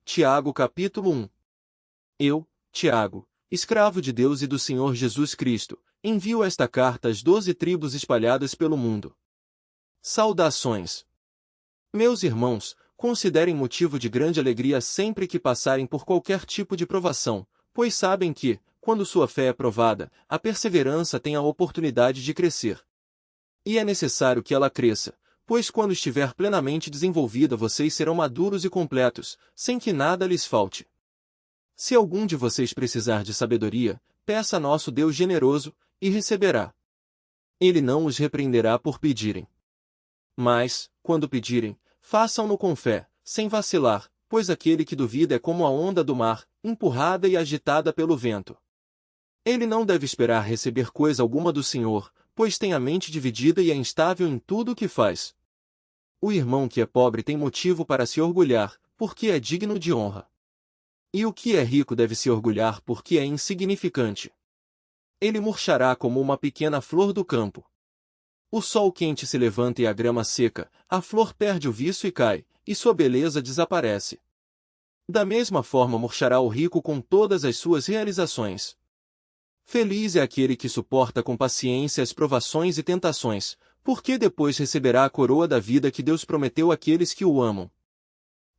Tiago capítulo 1. Eu, Tiago, escravo de Deus e do Senhor Jesus Cristo, envio esta carta às 12 tribos espalhadas pelo mundo. Saudações. Meus irmãos, considerem motivo de grande alegria sempre que passarem por qualquer tipo de provação, pois sabem que, quando sua fé é provada, a perseverança tem a oportunidade de crescer. E é necessário que ela cresça, pois quando estiver plenamente desenvolvida vocês serão maduros e completos, sem que nada lhes falte. Se algum de vocês precisar de sabedoria, peça a nosso Deus generoso, e receberá. Ele não os repreenderá por pedirem. Mas, quando pedirem, façam-no com fé, sem vacilar, pois aquele que duvida é como a onda do mar, empurrada e agitada pelo vento. Ele não deve esperar receber coisa alguma do Senhor, pois tem a mente dividida e é instável em tudo o que faz. O irmão que é pobre tem motivo para se orgulhar, porque é digno de honra. E o que é rico deve se orgulhar porque é insignificante. Ele murchará como uma pequena flor do campo. O sol quente se levanta e a grama seca, a flor perde o viço e cai, e sua beleza desaparece. Da mesma forma murchará o rico com todas as suas realizações. Feliz é aquele que suporta com paciência as provações e tentações, porque depois receberá a coroa da vida que Deus prometeu àqueles que o amam.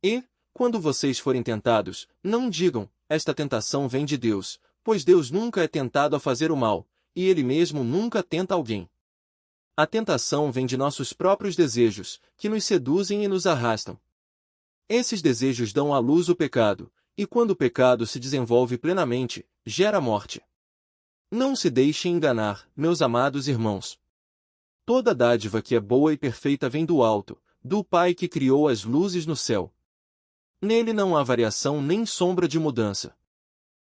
E, quando vocês forem tentados, não digam, esta tentação vem de Deus, pois Deus nunca é tentado a fazer o mal, e Ele mesmo nunca tenta alguém. A tentação vem de nossos próprios desejos, que nos seduzem e nos arrastam. Esses desejos dão à luz o pecado, e quando o pecado se desenvolve plenamente, gera morte. Não se deixem enganar, meus amados irmãos. Toda dádiva que é boa e perfeita vem do alto, do Pai que criou as luzes no céu. Nele não há variação nem sombra de mudança.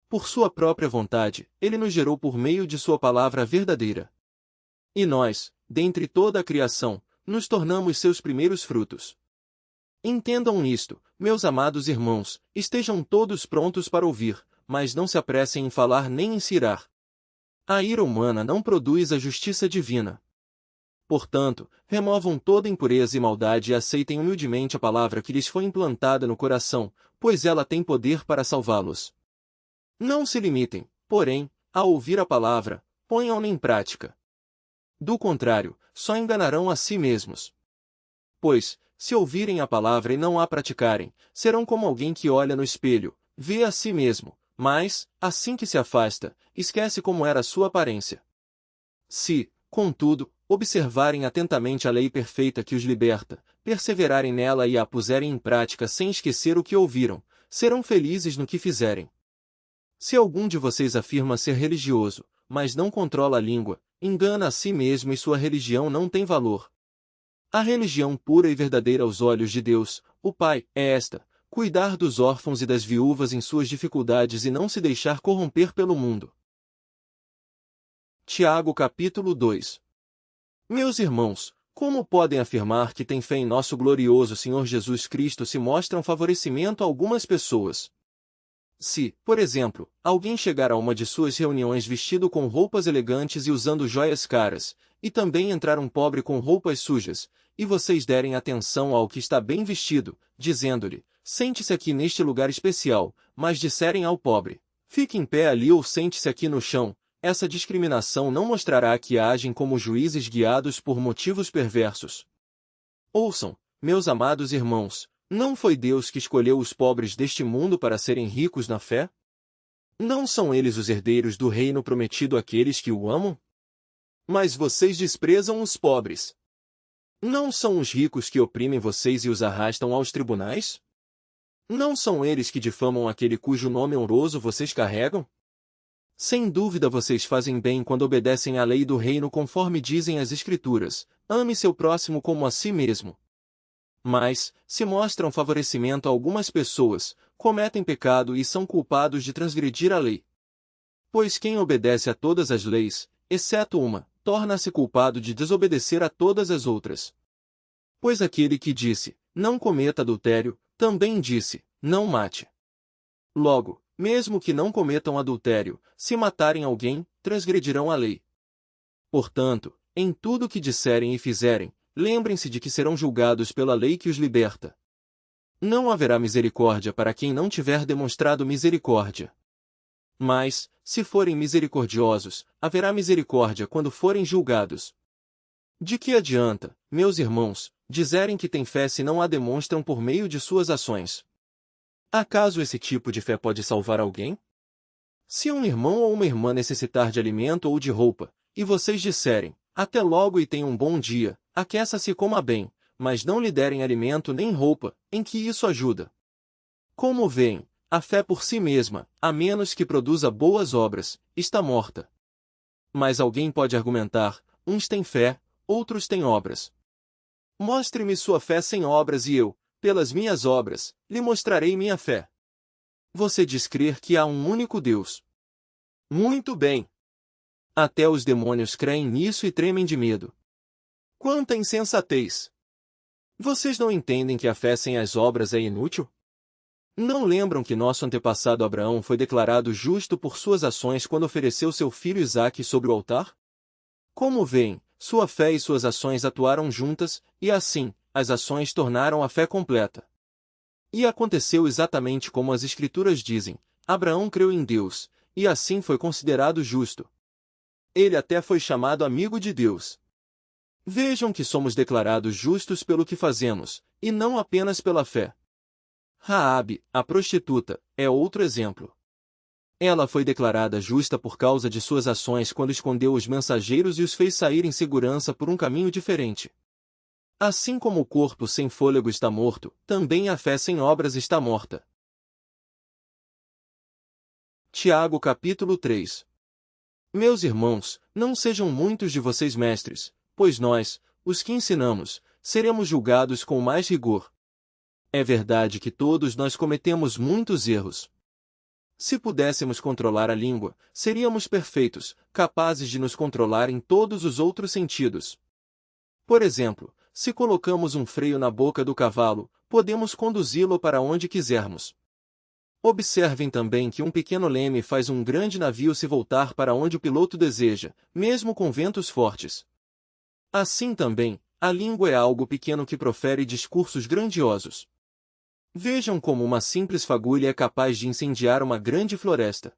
Por sua própria vontade, ele nos gerou por meio de sua palavra verdadeira. E nós, dentre toda a criação, nos tornamos seus primeiros frutos. Entendam isto, meus amados irmãos, estejam todos prontos para ouvir, mas não se apressem em falar nem em se irar. A ira humana não produz a justiça divina. Portanto, removam toda impureza e maldade e aceitem humildemente a palavra que lhes foi implantada no coração, pois ela tem poder para salvá-los. Não se limitem, porém, a ouvir a palavra, ponham-na em prática. Do contrário, só enganarão a si mesmos. Pois, se ouvirem a palavra e não a praticarem, serão como alguém que olha no espelho, vê a si mesmo, mas, assim que se afasta, esquece como era a sua aparência. Se, contudo, observarem atentamente a lei perfeita que os liberta, perseverarem nela e a puserem em prática sem esquecer o que ouviram, serão felizes no que fizerem. Se algum de vocês afirma ser religioso, mas não controla a língua, engana a si mesmo e sua religião não tem valor. A religião pura e verdadeira aos olhos de Deus, o Pai, é esta: cuidar dos órfãos e das viúvas em suas dificuldades e não se deixar corromper pelo mundo. Tiago capítulo 2. Meus irmãos, como podem afirmar que têm fé em nosso glorioso Senhor Jesus Cristo se mostram favorecimento a algumas pessoas? Se, por exemplo, alguém chegar a uma de suas reuniões vestido com roupas elegantes e usando joias caras, e também entrar um pobre com roupas sujas, e vocês derem atenção ao que está bem vestido, dizendo-lhe, sente-se aqui neste lugar especial, mas disserem ao pobre, fique em pé ali ou sente-se aqui no chão, essa discriminação não mostrará que agem como juízes guiados por motivos perversos. Ouçam, meus amados irmãos, não foi Deus que escolheu os pobres deste mundo para serem ricos na fé? Não são eles os herdeiros do reino prometido àqueles que o amam? Mas vocês desprezam os pobres. Não são os ricos que oprimem vocês e os arrastam aos tribunais? Não são eles que difamam aquele cujo nome honroso vocês carregam? Sem dúvida vocês fazem bem quando obedecem à lei do reino conforme dizem as Escrituras, ame seu próximo como a si mesmo. Mas, se mostram favorecimento a algumas pessoas, cometem pecado e são culpados de transgredir a lei. Pois quem obedece a todas as leis, exceto uma, torna-se culpado de desobedecer a todas as outras. Pois aquele que disse, não cometa adultério, também disse, não mate. Logo, mesmo que não cometam adultério, se matarem alguém, transgredirão a lei. Portanto, em tudo o que disserem e fizerem, lembrem-se de que serão julgados pela lei que os liberta. Não haverá misericórdia para quem não tiver demonstrado misericórdia. Mas, se forem misericordiosos, haverá misericórdia quando forem julgados. De que adianta, meus irmãos, dizerem que têm fé se não a demonstram por meio de suas ações? Acaso esse tipo de fé pode salvar alguém? Se um irmão ou uma irmã necessitar de alimento ou de roupa, e vocês disserem, até logo e tenha um bom dia, aqueça-se e coma bem, mas não lhe derem alimento nem roupa, em que isso ajuda? Como veem, a fé por si mesma, a menos que produza boas obras, está morta. Mas alguém pode argumentar, uns têm fé, outros têm obras. Mostre-me sua fé sem obras e eu, pelas minhas obras, lhe mostrarei minha fé. Você diz crer que há um único Deus. Muito bem. Até os demônios creem nisso e tremem de medo. Quanta insensatez! Vocês não entendem que a fé sem as obras é inútil? Não lembram que nosso antepassado Abraão foi declarado justo por suas ações quando ofereceu seu filho Isaque sobre o altar? Como veem, sua fé e suas ações atuaram juntas, e assim, as ações tornaram a fé completa. E aconteceu exatamente como as Escrituras dizem, Abraão creu em Deus, e assim foi considerado justo. Ele até foi chamado amigo de Deus. Vejam que somos declarados justos pelo que fazemos, e não apenas pela fé. Raabe, a prostituta, é outro exemplo. Ela foi declarada justa por causa de suas ações quando escondeu os mensageiros e os fez sair em segurança por um caminho diferente. Assim como o corpo sem fôlego está morto, também a fé sem obras está morta. Tiago capítulo 3. Meus irmãos, não sejam muitos de vocês mestres, pois nós, os que ensinamos, seremos julgados com mais rigor. É verdade que todos nós cometemos muitos erros. Se pudéssemos controlar a língua, seríamos perfeitos, capazes de nos controlar em todos os outros sentidos. Por exemplo, se colocamos um freio na boca do cavalo, podemos conduzi-lo para onde quisermos. Observem também que um pequeno leme faz um grande navio se voltar para onde o piloto deseja, mesmo com ventos fortes. Assim também, a língua é algo pequeno que profere discursos grandiosos. Vejam como uma simples fagulha é capaz de incendiar uma grande floresta.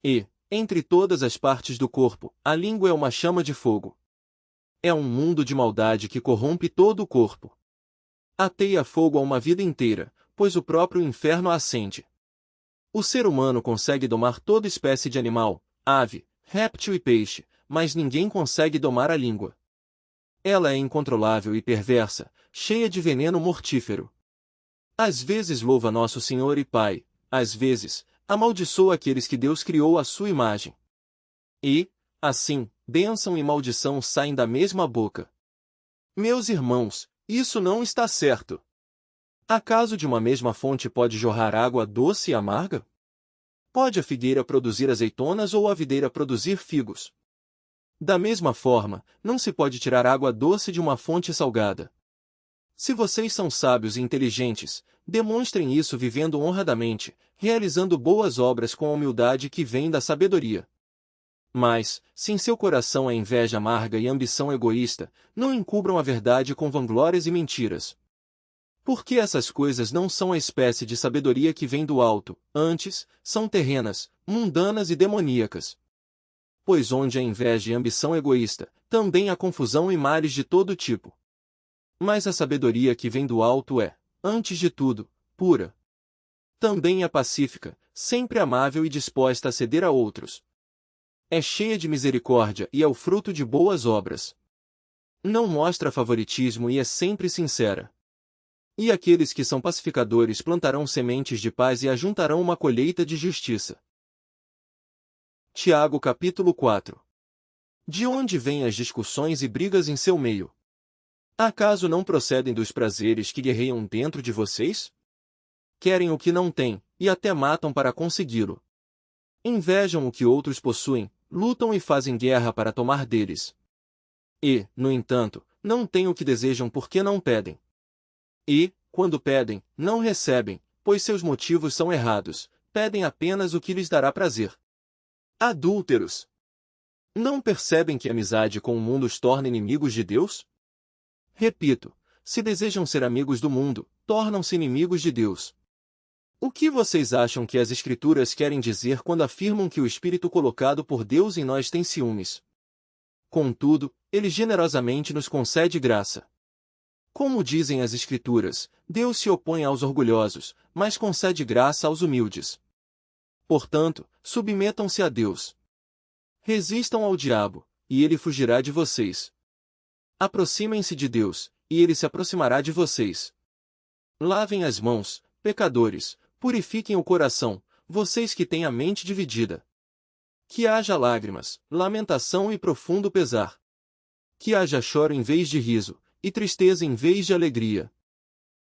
E, entre todas as partes do corpo, a língua é uma chama de fogo. É um mundo de maldade que corrompe todo o corpo. Ateia fogo a uma vida inteira, pois o próprio inferno a acende. O ser humano consegue domar toda espécie de animal, ave, réptil e peixe, mas ninguém consegue domar a língua. Ela é incontrolável e perversa, cheia de veneno mortífero. Às vezes louva nosso Senhor e Pai, às vezes, amaldiçoa aqueles que Deus criou à sua imagem. E, assim, bênção e maldição saem da mesma boca. Meus irmãos, isso não está certo. Acaso de uma mesma fonte pode jorrar água doce e amarga? Pode a figueira produzir azeitonas ou a videira produzir figos? Da mesma forma, não se pode tirar água doce de uma fonte salgada. Se vocês são sábios e inteligentes, demonstrem isso vivendo honradamente, realizando boas obras com a humildade que vem da sabedoria. Mas, se em seu coração é inveja amarga e ambição egoísta, não encubram a verdade com vanglórias e mentiras. Porque essas coisas não são a espécie de sabedoria que vem do alto, antes, são terrenas, mundanas e demoníacas. Pois onde há inveja e ambição egoísta, também há confusão e males de todo tipo. Mas a sabedoria que vem do alto é, antes de tudo, pura. Também é pacífica, sempre amável e disposta a ceder a outros. É cheia de misericórdia e é o fruto de boas obras. Não mostra favoritismo e é sempre sincera. E aqueles que são pacificadores plantarão sementes de paz e ajuntarão uma colheita de justiça. Tiago capítulo 4. De onde vêm as discussões e brigas em seu meio? Acaso não procedem dos prazeres que guerreiam dentro de vocês? Querem o que não têm, e até matam para consegui-lo. Invejam o que outros possuem, lutam e fazem guerra para tomar deles. E, no entanto, não têm o que desejam porque não pedem. E, quando pedem, não recebem, pois seus motivos são errados, pedem apenas o que lhes dará prazer. Adúlteros! Não percebem que a amizade com o mundo os torna inimigos de Deus? Repito, se desejam ser amigos do mundo, tornam-se inimigos de Deus. O que vocês acham que as Escrituras querem dizer quando afirmam que o Espírito colocado por Deus em nós tem ciúmes? Contudo, Ele generosamente nos concede graça. Como dizem as Escrituras, Deus se opõe aos orgulhosos, mas concede graça aos humildes. Portanto, submetam-se a Deus. Resistam ao diabo, e ele fugirá de vocês. Aproximem-se de Deus, e ele se aproximará de vocês. Lavem as mãos, pecadores, purifiquem o coração, vocês que têm a mente dividida. Que haja lágrimas, lamentação e profundo pesar. Que haja choro em vez de riso, e tristeza em vez de alegria.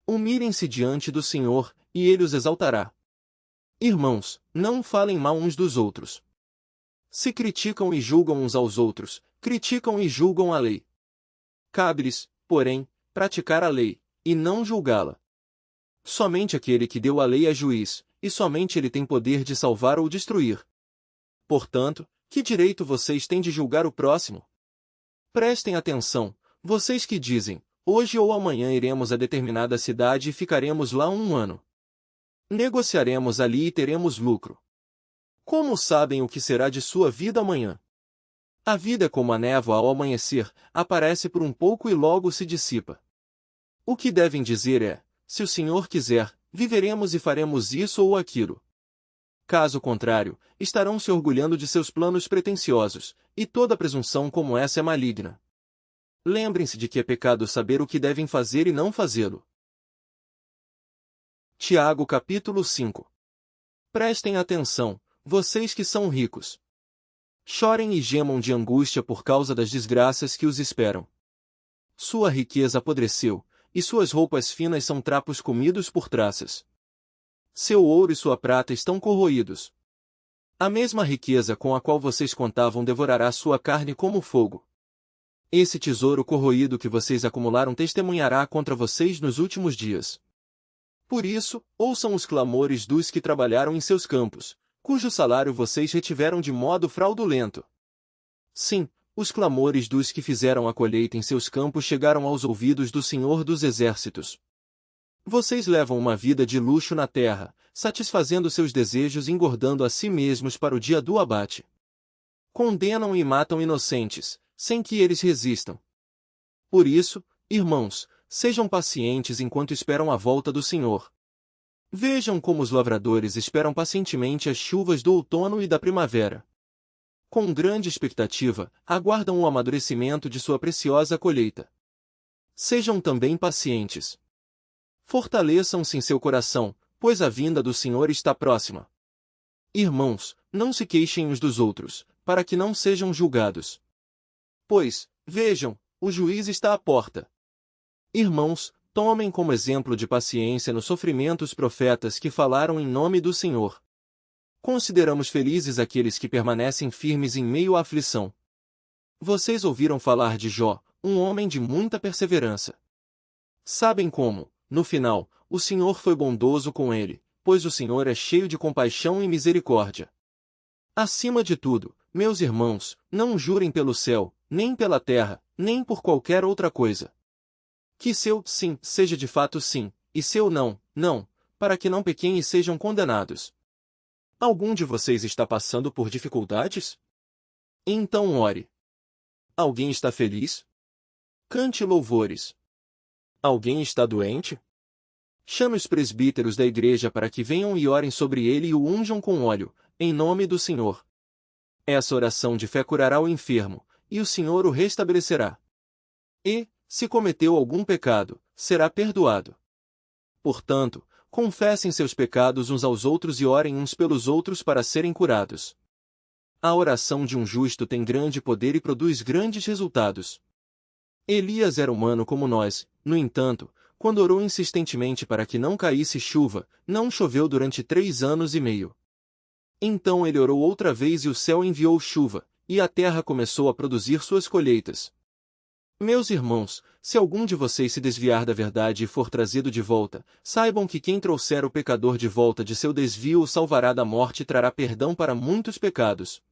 Humilhem-se diante do Senhor, e Ele os exaltará. Irmãos, não falem mal uns dos outros. Se criticam e julgam uns aos outros, criticam e julgam a lei. Cabe-lhes, porém, praticar a lei, e não julgá-la. Somente aquele que deu a lei é juiz, e somente ele tem poder de salvar ou destruir. Portanto, que direito vocês têm de julgar o próximo? Prestem atenção, vocês que dizem, hoje ou amanhã iremos a determinada cidade e ficaremos lá um ano. Negociaremos ali e teremos lucro. Como sabem o que será de sua vida amanhã? A vida é como a névoa ao amanhecer, aparece por um pouco e logo se dissipa. O que devem dizer é, se o Senhor quiser, viveremos e faremos isso ou aquilo. Caso contrário, estarão se orgulhando de seus planos pretensiosos, e toda presunção como essa é maligna. Lembrem-se de que é pecado saber o que devem fazer e não fazê-lo. Tiago capítulo 5. Prestem atenção, vocês que são ricos. Chorem e gemam de angústia por causa das desgraças que os esperam. Sua riqueza apodreceu, e suas roupas finas são trapos comidos por traças. Seu ouro e sua prata estão corroídos. A mesma riqueza com a qual vocês contavam devorará sua carne como fogo. Esse tesouro corroído que vocês acumularam testemunhará contra vocês nos últimos dias. Por isso, ouçam os clamores dos que trabalharam em seus campos, cujo salário vocês retiveram de modo fraudulento. Sim, os clamores dos que fizeram a colheita em seus campos chegaram aos ouvidos do Senhor dos Exércitos. Vocês levam uma vida de luxo na terra, satisfazendo seus desejos e engordando a si mesmos para o dia do abate. Condenam e matam inocentes, sem que eles resistam. Por isso, irmãos, sejam pacientes enquanto esperam a volta do Senhor. Vejam como os lavradores esperam pacientemente as chuvas do outono e da primavera. Com grande expectativa, aguardam o amadurecimento de sua preciosa colheita. Sejam também pacientes. Fortaleçam-se em seu coração, pois a vinda do Senhor está próxima. Irmãos, não se queixem uns dos outros, para que não sejam julgados. Pois, vejam, o juiz está à porta. Irmãos, tomem como exemplo de paciência no sofrimento os profetas que falaram em nome do Senhor. Consideramos felizes aqueles que permanecem firmes em meio à aflição. Vocês ouviram falar de Jó, um homem de muita perseverança. Sabem como, no final, o Senhor foi bondoso com ele, pois o Senhor é cheio de compaixão e misericórdia. Acima de tudo, meus irmãos, não jurem pelo céu, nem pela terra, nem por qualquer outra coisa. Que seu sim seja de fato sim, e seu não, não, para que não pequem e sejam condenados. Algum de vocês está passando por dificuldades? Então ore. Alguém está feliz? Cante louvores. Alguém está doente? Chame os presbíteros da igreja para que venham e orem sobre ele e o unjam com óleo, em nome do Senhor. Essa oração de fé curará o enfermo, e o Senhor o restabelecerá. E, se cometeu algum pecado, será perdoado. Portanto, confessem seus pecados uns aos outros e orem uns pelos outros para serem curados. A oração de um justo tem grande poder e produz grandes resultados. Elias era humano como nós, no entanto, quando orou insistentemente para que não caísse chuva, não choveu durante 3 anos e meio. Então ele orou outra vez e o céu enviou chuva, e a terra começou a produzir suas colheitas. Meus irmãos, se algum de vocês se desviar da verdade e for trazido de volta, saibam que quem trouxer o pecador de volta de seu desvio o salvará da morte e trará perdão para muitos pecados.